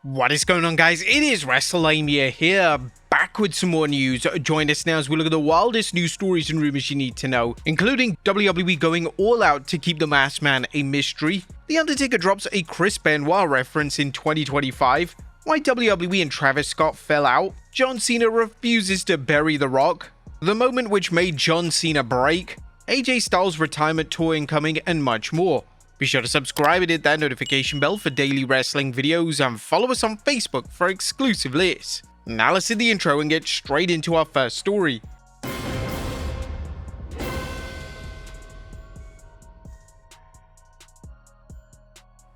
What is going on, guys? It is Wrestlelamia here, back with some more news. Join us now as we look at the wildest news stories and rumors you need to know, including WWE going all out to keep the Masked Man a mystery, The Undertaker drops a Chris Benoit reference in 2025, why WWE and Travis Scott fell out, John Cena refuses to bury The Rock, the moment which made John Cena break, AJ Styles' retirement tour incoming, and much more. Be sure to subscribe and hit that notification bell for daily wrestling videos, and follow us on Facebook for exclusive lists. Now let's hit the intro and get straight into our first story.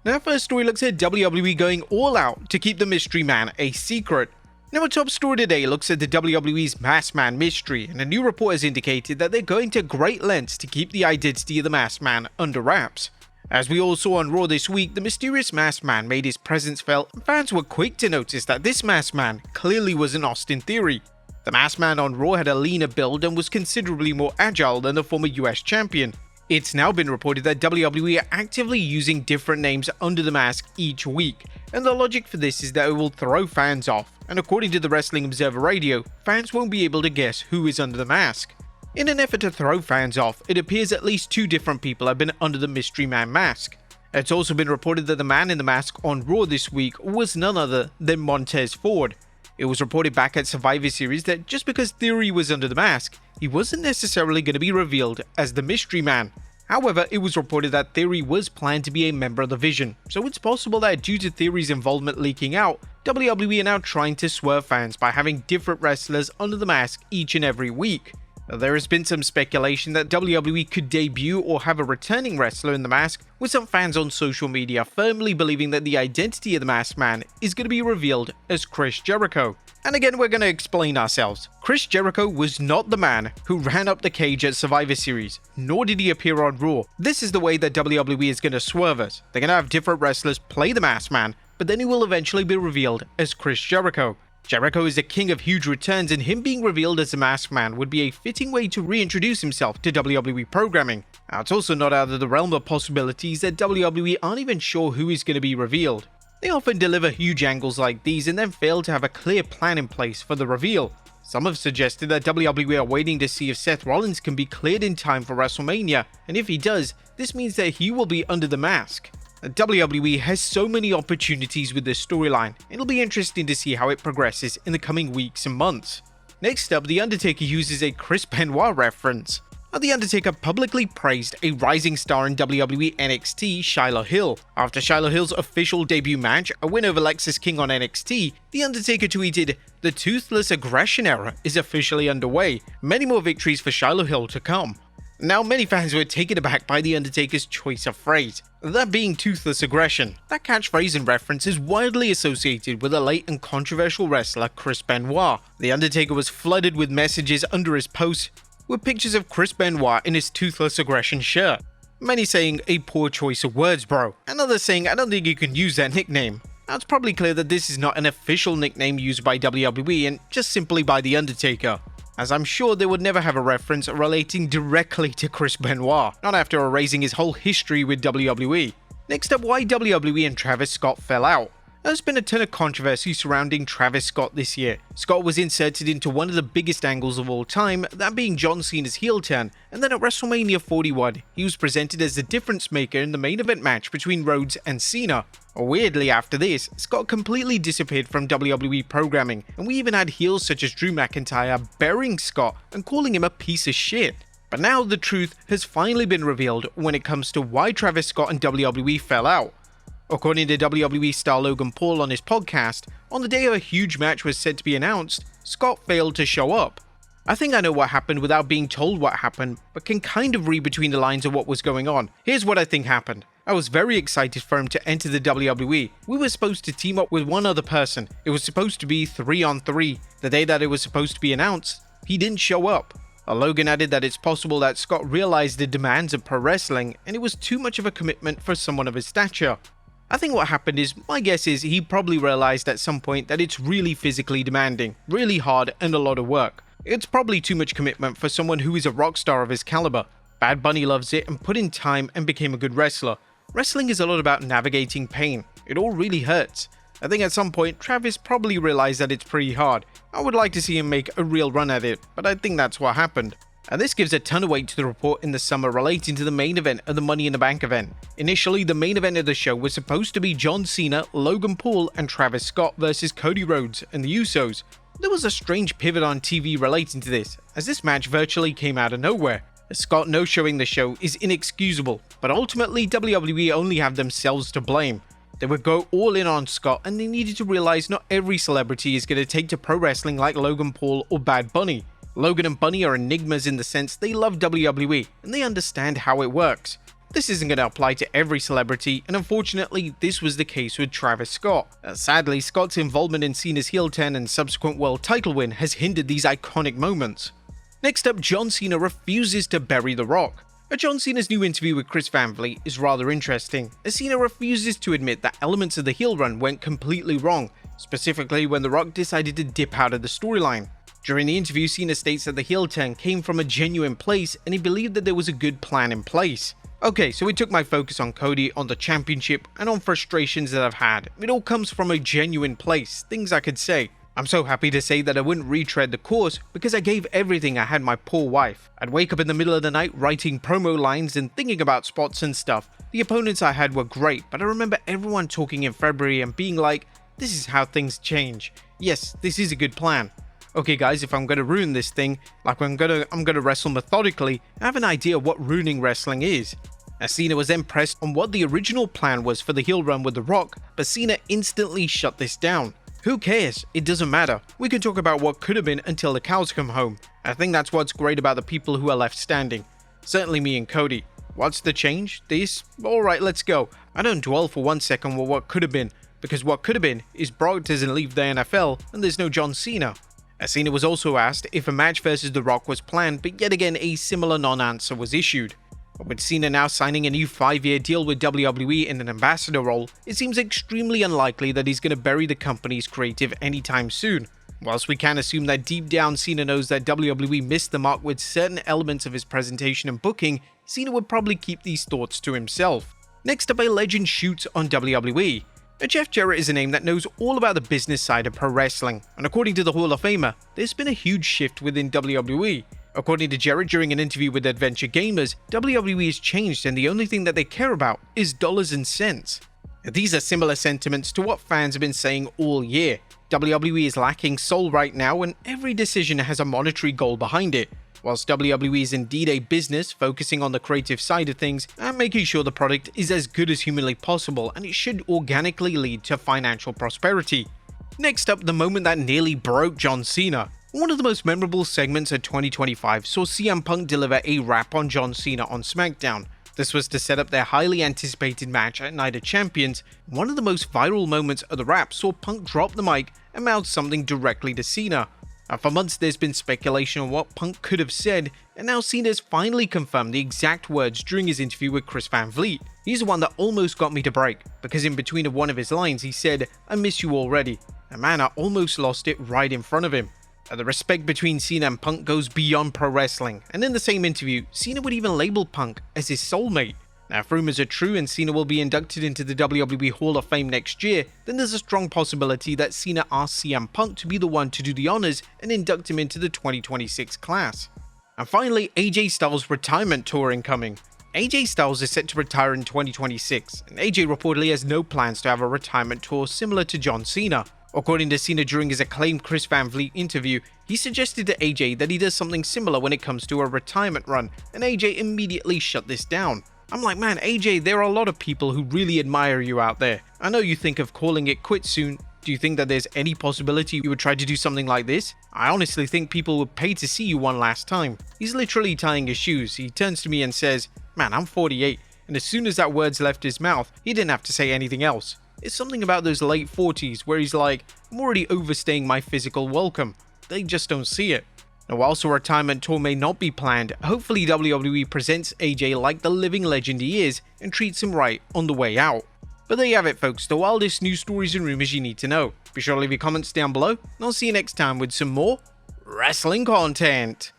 Now, our first story looks at WWE going all out to keep the mystery man a secret. Now, our top story today looks at the WWE's Masked Man mystery, and a new report has indicated that they're going to great lengths to keep the identity of the Masked Man under wraps. As we all saw on Raw this week, the mysterious Masked Man made his presence felt, and fans were quick to notice that this Masked Man clearly wasn't Austin Theory. The Masked Man on Raw had a leaner build and was considerably more agile than the former US champion. It's now been reported that WWE are actively using different names under the mask each week, and the logic for this is that it will throw fans off, and according to the Wrestling Observer Radio, fans won't be able to guess who is under the mask. In an effort to throw fans off, it appears at least two different people have been under the Mystery Man mask. It's also been reported that the man in the mask on Raw this week was none other than Montez Ford. It was reported back at Survivor Series that just because Theory was under the mask, he wasn't necessarily going to be revealed as the Mystery Man. However, it was reported that Theory was planned to be a member of the Vision, so it's possible that due to Theory's involvement leaking out, WWE are now trying to swerve fans by having different wrestlers under the mask each and every week. There has been some speculation that WWE could debut or have a returning wrestler in the mask, with some fans on social media firmly believing that the identity of the Masked Man is going to be revealed as Chris Jericho. And again, we're going to explain ourselves. Chris Jericho was not the man who ran up the cage at Survivor Series, nor did he appear on Raw. This is the way that WWE is going to swerve us. They're going to have different wrestlers play the Masked Man, but then he will eventually be revealed as Chris Jericho. Jericho is the king of huge returns, and him being revealed as the Masked Man would be a fitting way to reintroduce himself to WWE programming. Now, it's also not out of the realm of possibilities that WWE aren't even sure who is going to be revealed. They often deliver huge angles like these and then fail to have a clear plan in place for the reveal. Some have suggested that WWE are waiting to see if Seth Rollins can be cleared in time for WrestleMania, and if he does, this means that he will be under the mask. WWE has so many opportunities with this storyline. It'll be interesting to see how it progresses in the coming weeks and months. Next up, The Undertaker uses a Chris Benoit reference. The Undertaker publicly praised a rising star in WWE NXT, Shiloh Hill. After Shiloh Hill's official debut match, a win over Lexis King on NXT, The Undertaker tweeted, "The toothless aggression era is officially underway. Many more victories for Shiloh Hill to come." Now, many fans were taken aback by The Undertaker's choice of phrase, that being toothless aggression. That catchphrase and reference is widely associated with the late and controversial wrestler Chris Benoit. The Undertaker was flooded with messages under his post with pictures of Chris Benoit in his toothless aggression shirt. Many saying, "A poor choice of words, bro," and others saying, "I don't think you can use that nickname." Now, it's probably clear that this is not an official nickname used by WWE and just simply by The Undertaker, as I'm sure they would never have a reference relating directly to Chris Benoit, not after erasing his whole history with WWE. Next up, why WWE and Travis Scott fell out. There's been a ton of controversy surrounding Travis Scott this year. Scott was inserted into one of the biggest angles of all time, that being John Cena's heel turn, and then at WrestleMania 41, he was presented as the difference maker in the main event match between Rhodes and Cena. Weirdly, after this, Scott completely disappeared from WWE programming, and we even had heels such as Drew McIntyre burying Scott and calling him a piece of shit. But now the truth has finally been revealed when it comes to why Travis Scott and WWE fell out. According to WWE star Logan Paul on his podcast, on the day a huge match was said to be announced, Scott failed to show up. I think I know what happened without being told what happened, but can kind of read between the lines of what was going on. Here's what I think happened. I was very excited for him to enter the WWE. We were supposed to team up with one other person. It was supposed to be 3-on-3. The day that it was supposed to be announced, he didn't show up. Logan added that it's possible that Scott realized the demands of pro wrestling and it was too much of a commitment for someone of his stature. I think what happened is, my guess is he probably realized at some point that it's really physically demanding, really hard, and a lot of work. It's probably too much commitment for someone who is a rock star of his caliber. Bad Bunny loves it and put in time and became a good wrestler. Wrestling is a lot about navigating pain. It all really hurts. I think at some point Travis probably realized that it's pretty hard. I would like to see him make a real run at it, but I think that's what happened. And this gives a ton of weight to the report in the summer relating to the main event of the Money in the Bank event. Initially, the main event of the show was supposed to be John Cena, Logan Paul, and Travis Scott versus Cody Rhodes and the Usos. There was a strange pivot on TV relating to this, as this match virtually came out of nowhere. Scott no-showing the show is inexcusable, but ultimately WWE only have themselves to blame. They would go all in on Scott, and they needed to realize not every celebrity is going to take to pro wrestling like Logan Paul or Bad Bunny. Logan and Bunny are enigmas in the sense they love WWE, and they understand how it works. This isn't going to apply to every celebrity, and unfortunately, this was the case with Travis Scott. Sadly, Scott's involvement in Cena's heel turn and subsequent world title win has hindered these iconic moments. Next up, John Cena refuses to bury The Rock. John Cena's new interview with Chris Van Vliet is rather interesting, as Cena refuses to admit that elements of the heel run went completely wrong, specifically when The Rock decided to dip out of the storyline. During the interview, Cena states that the heel turn came from a genuine place and he believed that there was a good plan in place. Okay, so it took my focus on Cody, on the championship, and on frustrations that I've had. It all comes from a genuine place, things I could say. I'm so happy to say that I wouldn't retread the course because I gave everything I had my poor wife. I'd wake up in the middle of the night writing promo lines and thinking about spots and stuff. The opponents I had were great, but I remember everyone talking in February and being like, this is how things change. Yes, this is a good plan. Okay guys, if I'm gonna ruin this thing, like I'm gonna wrestle methodically, I have an idea what ruining wrestling is. Cena was then pressed on what the original plan was for the heel run with The Rock, but Cena instantly shut this down. Who cares? It doesn't matter. We can talk about what could have been until the cows come home. I think that's what's great about the people who are left standing. Certainly me and Cody. What's the change? This? Alright, let's go. I don't dwell for 1 second on what could have been, because what could have been is Brock doesn't leave the NFL and there's no John Cena. Cena was also asked if a match versus The Rock was planned, but yet again a similar non-answer was issued. With Cena now signing a new 5-year deal with WWE in an ambassador role, it seems extremely unlikely that he's going to bury the company's creative anytime soon. Whilst we can assume that deep down Cena knows that WWE missed the mark with certain elements of his presentation and booking, Cena would probably keep these thoughts to himself. Next up, a legend shoots on WWE. Jeff Jarrett is a name that knows all about the business side of pro wrestling, and according to the Hall of Famer, there's been a huge shift within WWE. According to Jarrett during an interview with Adventure Gamers, WWE has changed and the only thing that they care about is dollars and cents. These are similar sentiments to what fans have been saying all year. WWE is lacking soul right now and every decision has a monetary goal behind it. Whilst WWE is indeed a business focusing on the creative side of things and making sure the product is as good as humanly possible, and it should organically lead to financial prosperity. Next up, the moment that nearly broke John Cena. One of the most memorable segments of 2025 saw CM Punk deliver a rap on John Cena on SmackDown. This was to set up their highly anticipated match at Night of Champions. One of the most viral moments of the rap saw Punk drop the mic and mouth something directly to Cena. For months there's been speculation on what Punk could have said, and now Cena has finally confirmed the exact words during his interview with Chris Van Vliet. He's the one that almost got me to break, because in between of one of his lines he said, "I miss you already." And man, I almost lost it right in front of him. The respect between Cena and Punk goes beyond pro wrestling, and in the same interview, Cena would even label Punk as his soulmate. Now, if rumors are true and Cena will be inducted into the WWE Hall of Fame next year, then there's a strong possibility that Cena asks CM Punk to be the one to do the honors and induct him into the 2026 class. And finally, AJ Styles' retirement tour incoming. AJ Styles is set to retire in 2026, and AJ reportedly has no plans to have a retirement tour similar to John Cena. According to Cena during his acclaimed Chris Van Vliet interview, he suggested to AJ that he does something similar when it comes to a retirement run, and AJ immediately shut this down. I'm like, man, AJ, there are a lot of people who really admire you out there. I know you think of calling it quits soon. Do you think that there's any possibility you would try to do something like this? I honestly think people would pay to see you one last time. He's literally tying his shoes. He turns to me and says, man, I'm 48. And as soon as that word's left his mouth, he didn't have to say anything else. It's something about those late 40s where he's like, I'm already overstaying my physical welcome. They just don't see it. Now, whilst a retirement tour may not be planned, hopefully WWE presents AJ like the living legend he is and treats him right on the way out. But there you have it, folks, the wildest news stories and rumors you need to know. Be sure to leave your comments down below, and I'll see you next time with some more wrestling content.